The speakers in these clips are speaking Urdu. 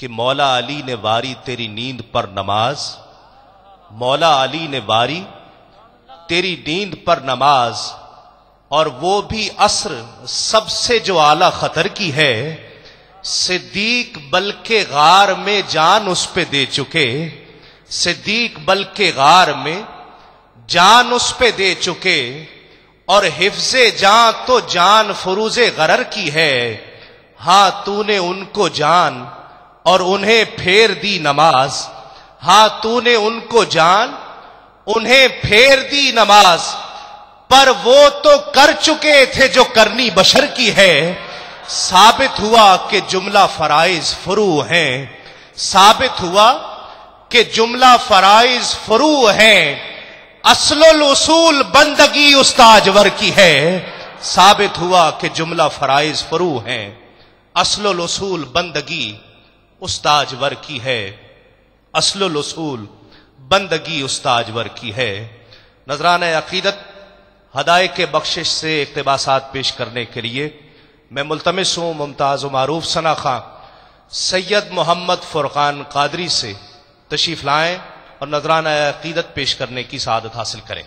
کہ مولا علی نے واری تیری نیند پر نماز، مولا علی نے واری تیری نیند پر نماز، اور وہ بھی عصر سب سے جو اعلی خطر کی ہے، صدیق بلکہ غار میں جان اس پہ دے چکے، صدیق بلکہ غار میں جان اس پہ دے چکے، اور حفظ جان تو جان فروز غرر کی ہے، ہاں تو نے ان کو جان اور انہیں پھیر دی نماز، ہاں تو نے ان کو جان انہیں پھیر دی نماز، پر وہ تو کر چکے تھے جو کرنی بشر کی ہے، ثابت ہوا کہ جملہ فرائض فروع ہیں، ثابت ہوا کہ جملہ فرائض فروع ہیں، اصل الاصول بندگی استاجور کی ہے، ثابت ہوا کہ جملہ فرائض فروع ہیں، اصل الاصول بندگی استاجور کی ہے، اصل الاصول بندگی استاجور کی ہے۔ نذرانہ عقیدت ہدایہ کے بخشش سے اقتباسات پیش کرنے کے لیے میں ملتمس ہوں ممتاز و معروف ثنا خواں سید محمد فرقان قادری سے تشریف لائیں اور نذرانہ عقیدت پیش کرنے کی سعادت حاصل کریں۔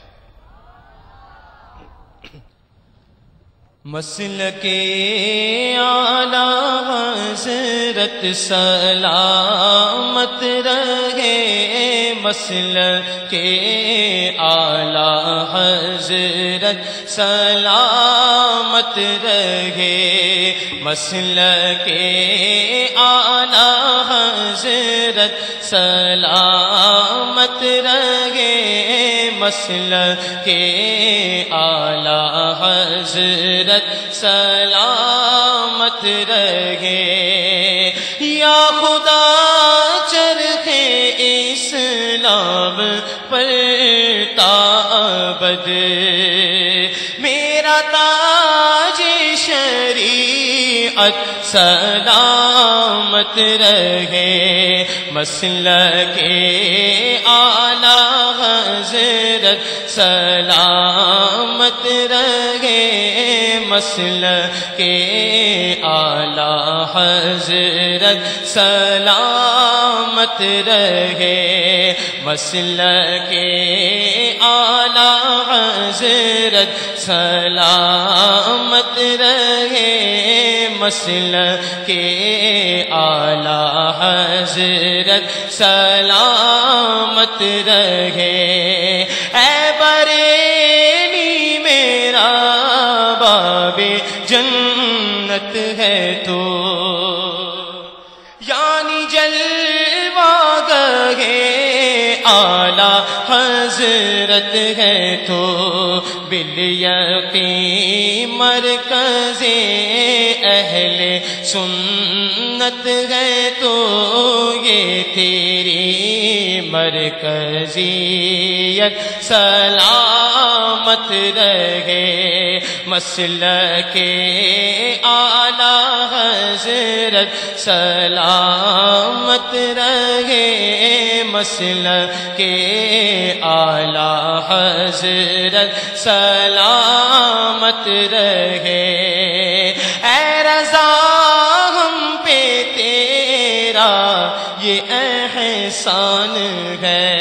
مسلک اعلی حضرت سلامت رہے، مسلک اعلی حضرت سلامت رہے، مسلک اعلی حضرت سلامت رہے، مسلک اعلی حضرت سلامت رہے، یا خدا چرخ اسلام پر تا ابد میرا تاج شریعت سلامت رہے، مسلک اعلی حضرت سلامت رہے، مسلک اعلی حضرت سلامت رہے، مسلک اعلی حضرت سلامت رہے، مسلک اعلی حضرت سلامت رہے، اے بریلی میرا باب جنت ہے تو، یعنی جلوہ گاہ اعلی حضرت ہے تو، بالیقین مرکز اہل سنت ہے تو، یہ تیری مرکزیت سلامت رہے، مسلک اعلی حضرت سلامت رہے، مسلک اعلی حضرت سلامت رہے، اے رضا ہم پہ تیرا یہ احسان ہے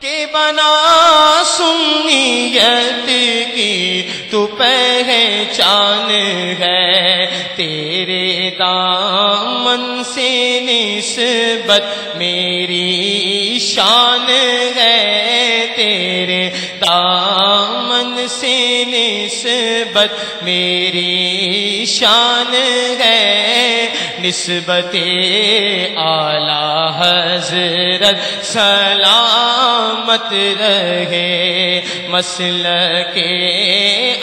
کہ بنا سنیت کی تو پہچان ہے، تیرے دامن سے نسبت میری شان ہے، تیرے دامن سے نسبت میری شان ہے، نسبت اعلی حضرت سلامت رہے، مسلک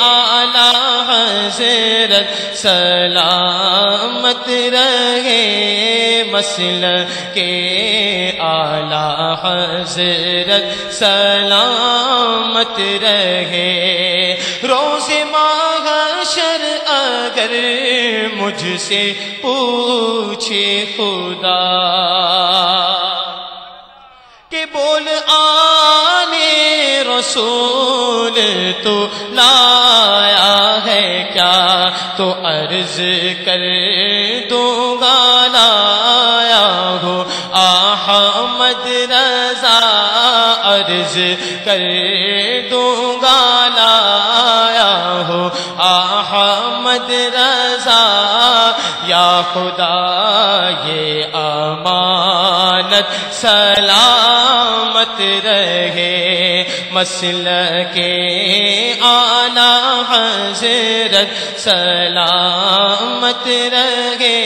اعلی حضرت سلامت رہے، مسلک اعلی حضرت سلامت رہے، روز محشر اگر مجھ سے پوچھے خدا کہ بول آنے رسول تو لایا ہے کیا، تو عرض کر دوں گا لا حافظ کر دوں گا، لایا ہو احمد رضا یا خدا یہ امانت سلامت رہے، مسلک اعلی حضرت سلامت رہے،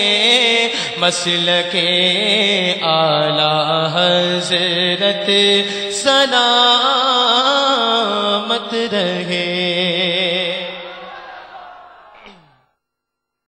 مسلک اعلی حضرت سلامت رہے۔